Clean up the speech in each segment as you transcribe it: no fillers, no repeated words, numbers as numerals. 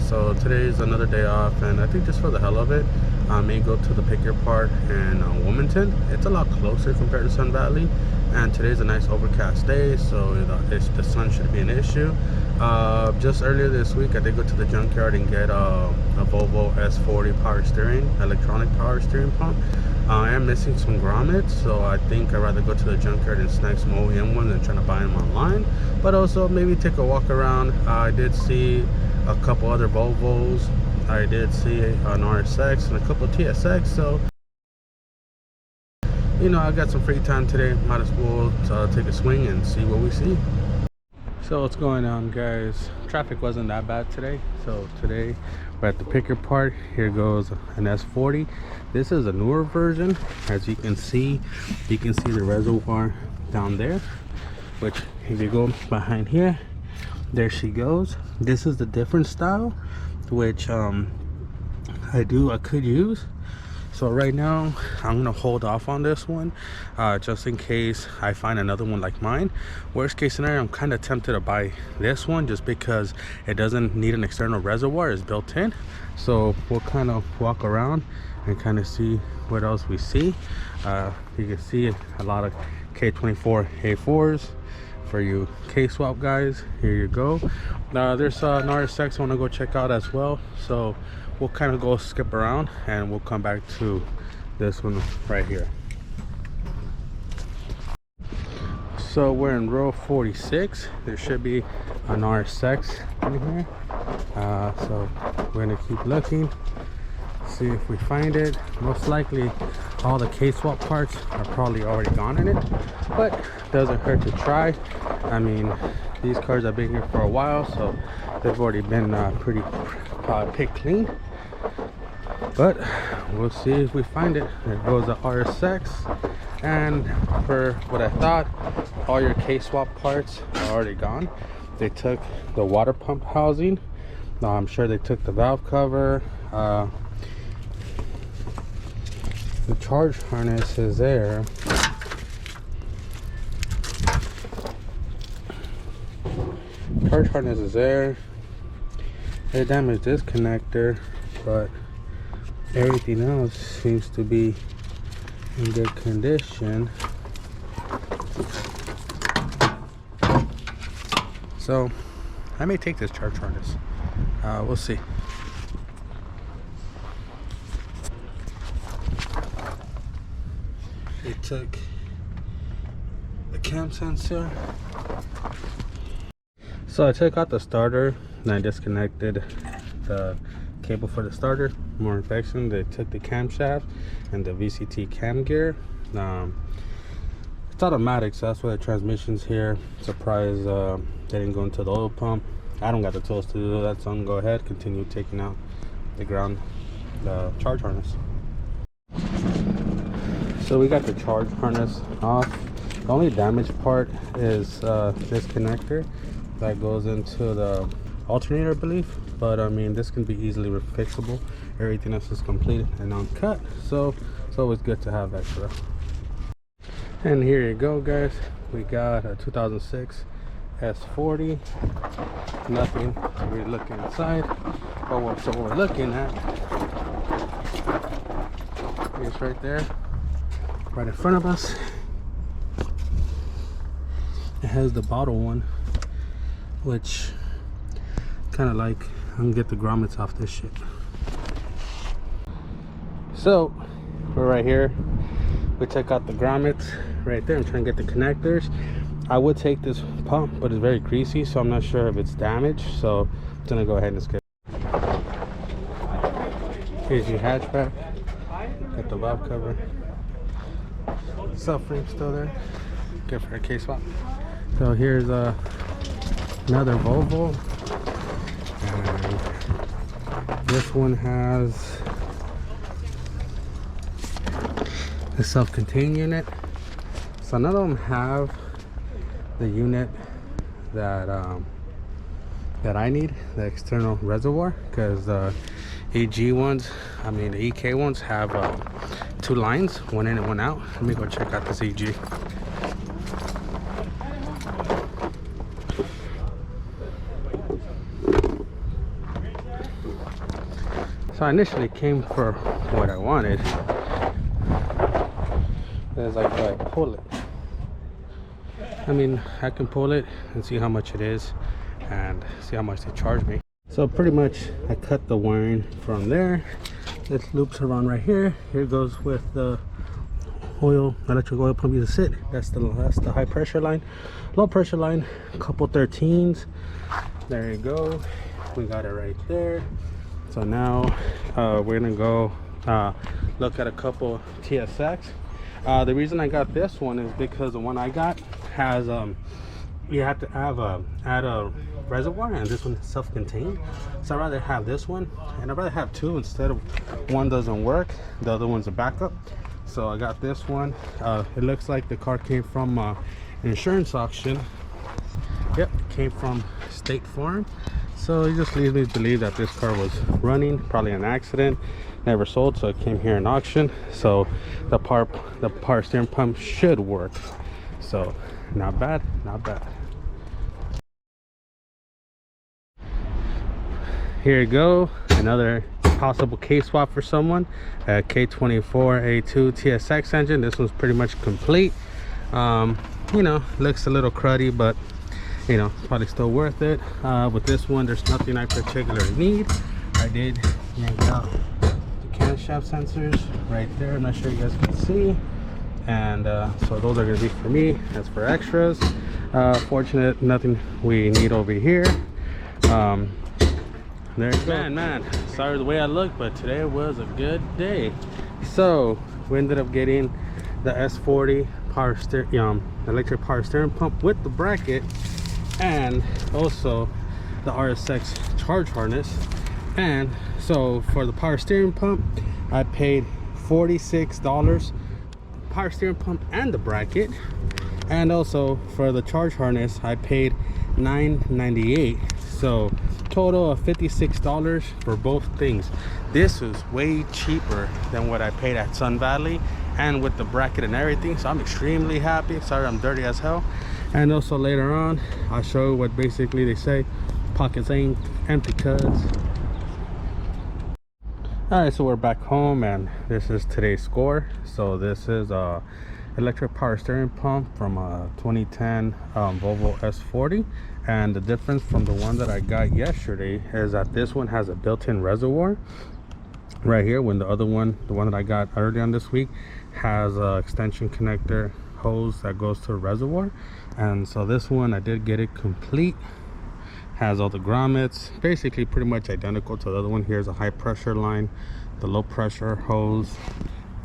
So today's another day off, and I think just for the hell of it, I may go to the pick your part in Wilmington. It's a lot closer compared to Sun Valley, and today's a nice overcast day, so the sun should be an issue. Just earlier this week, I did go to the junkyard and get a Volvo S40 power steering, electronic power steering pump. I am missing some grommets, so I think I'd rather go to the junkyard and snag some OEM ones than trying to buy them online. But also maybe take a walk around. I did see a couple other Volvos. I did see an RSX and a couple of TSX. So, you know, I got some free time today. Might as well take a swing and see what we see. So what's going on, guys? Traffic wasn't that bad today. So today we're at the picker part. Here goes an S40. This is a newer version. As you can see the reservoir down there, which if you go behind here, there she goes. This is the different style, which I could use. So right now I'm gonna hold off on this one, just in case I find another one like mine. Worst case scenario, I'm kind of tempted to buy this one just because it doesn't need an external reservoir, it's built in. So we'll kind of walk around and kind of see what else we see. You can see a lot of K24 A4s for you K-Swap guys. Here you go. There's an RSX I want to go check out as well, so we'll kind of go skip around and we'll come back to this one right here. So we're in row 46. There should be an RSX in here, so we're gonna keep looking, see if we find it. Most likely all the K-Swap parts are probably already gone in it, but doesn't hurt to try. I mean, these cars have been here for a while, so they've already been pretty picked clean. But we'll see if we find it. There goes the RSX, and for what I thought, all your K-Swap parts are already gone. They took the water pump housing. I'm sure they took the valve cover. The charge harness is there. Charge harness is there. They damaged this connector, but everything else seems to be in good condition. So I may take this charge harness. We'll see. They took the cam sensor. So I took out the starter and I disconnected the cable for the starter. More infection. They took the camshaft and the VCT cam gear. It's automatic, so that's why the transmission's here. Surprised they didn't go into the oil pump. I don't got the tools to do that, so I'm gonna go ahead, continue taking out the charge harness. So we got the charge harness off. The only damaged part is this connector that goes into the alternator, I believe. But I mean, this can be easily fixable. Everything else is complete and uncut, so it's always good to have extra. And here you go, guys. We got a 2006 S40. Nothing we're looking inside, but what we're looking at is right there, right in front of us. It has the bottle one, which kind of like, I'm gonna get the grommets off this shit. So we're right here. We took out the grommets right there. I'm trying to get the connectors. I would take this pump, but it's very greasy, so I'm not sure if it's damaged, so I'm gonna go ahead and skip. Here's your hatchback. Got the valve cover. Subframe still there. Good for a K-Swap. So here's another Volvo. And this one has the self-contained unit. So none of them have the unit that I need, the external reservoir, because the EG ones, I mean the EK ones, have two lines, one in and one out. Let me go check out this EG. So I initially came for what I wanted. It's like, do I pull it? I mean, I can pull it and see how much it is and see how much they charge me. So pretty much I cut the wiring from there. It loops around right here. Here goes with the electric oil pump you sit. That's the high pressure line. Low pressure line, a couple 13s. There you go. We got it right there. So now we're gonna go look at a couple TSX. The reason I got this one is because the one I got has you have to have add a reservoir, and this one's self-contained. So I'd rather have this one, and I'd rather have two instead of one doesn't work, the other one's a backup. So I got this one. It looks like the car came from an insurance auction. Yep, it came from State Farm. So it just leads me to believe that this car was running, probably an accident, never sold, so it came here in auction. So the power steering pump should work. So not bad, not bad. Here you go, another possible K-swap for someone. K24A2 TSX engine. This one's pretty much complete. You know, looks a little cruddy, but you know, probably still worth it. With this one, there's nothing I particularly need. I did yank out the camshaft sensors right there. I'm not sure you guys can see. And so those are going to be for me. That's for extras. Fortunate, nothing we need over here. There you go. Man, sorry the way I look, but today was a good day. So we ended up getting the S40 electric power steering pump with the bracket, and also the RSX charge harness. And so for the power steering pump, I paid $46, power steering pump and the bracket. And also for the charge harness, I paid $9.98. So total of $56 for both things. This was way cheaper than what I paid at Sun Valley, and with the bracket and everything. So I'm extremely happy. Sorry I'm dirty as hell. And also later on I'll show you what basically they say, pockets ain't empty cuz. Alright, so we're back home and this is today's score. So this is electric power steering pump from a 2010 Volvo S40, and the difference from the one that I got yesterday is that this one has a built-in reservoir right here, when the other one, the one that I got earlier on this week, has a extension connector hose that goes to a reservoir. And so this one, I did get it complete, has all the grommets, basically pretty much identical to the other one. Here's a high pressure line, the low pressure hose,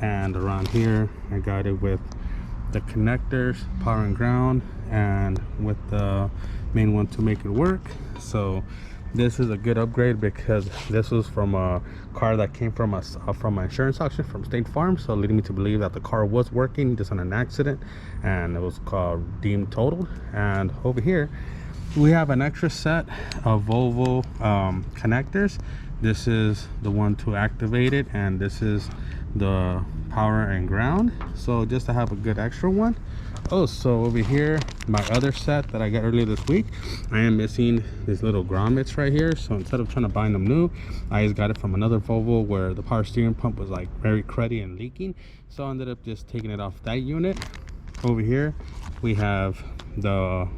and around here I got it with the connectors, power and ground, and with the main one to make it work. So this is a good upgrade because this was from a car that came from an insurance auction from State Farm, so leading me to believe that the car was working just on an accident and it was deemed totaled. And over here we have an extra set of Volvo connectors. This is the one to activate it, and this is the power and ground, so just to have a good extra one. Oh, so over here, my other set that I got earlier this week, I am missing these little grommets right here. So instead of trying to buy them new, I just got it from another Volvo where the power steering pump was like very cruddy and leaking, so I ended up just taking it off that unit. Over here we have the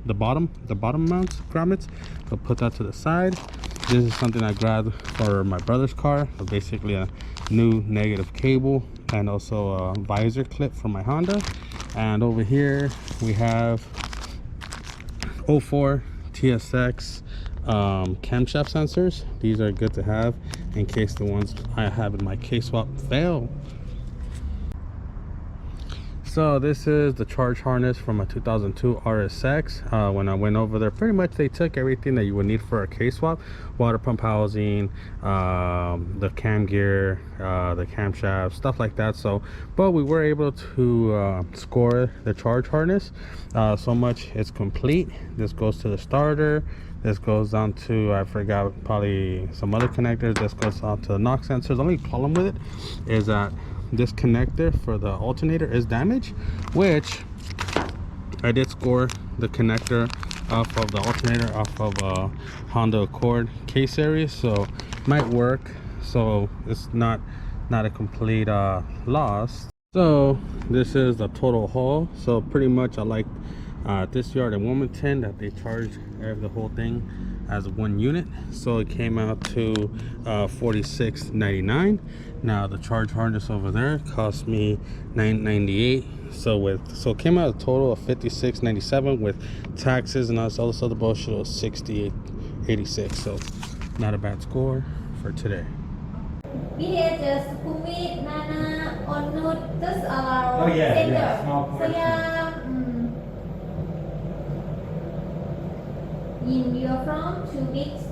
bottom mounts grommets, so put that to the side. This is something I grabbed for my brother's car, so basically a new negative cable, and also a visor clip for my Honda. And over here we have 04 TSX camshaft sensors. These are good to have in case the ones I have in my K-swap fail. So this is the charge harness from a 2002 RSX. When I went over there, pretty much they took everything that you would need for a K-swap: water pump housing, the cam gear, the camshaft, stuff like that. So, but we were able to score the charge harness so much it's complete. This goes to the starter. This goes down to, I forgot, probably some other connectors. This goes on to the knock sensors. The only problem with it is that this connector for the alternator is damaged, which I did score the connector off of the alternator off of Honda Accord K series, so might work. So it's not a complete loss. So this is the total haul. So pretty much I like this yard in Wilmington that they charge the whole thing as one unit, so it came out to $46.99. Now the charge harness over there cost me $9.98, so it came out a total of $56.97 with taxes and all this other bullshit. It was $68.86, so not a bad score for today. We had just Sukhumvit, Nana, Onnut, just our Oh, yeah, center. yeah, small So portion. yeah, Yin, you're from 2 weeks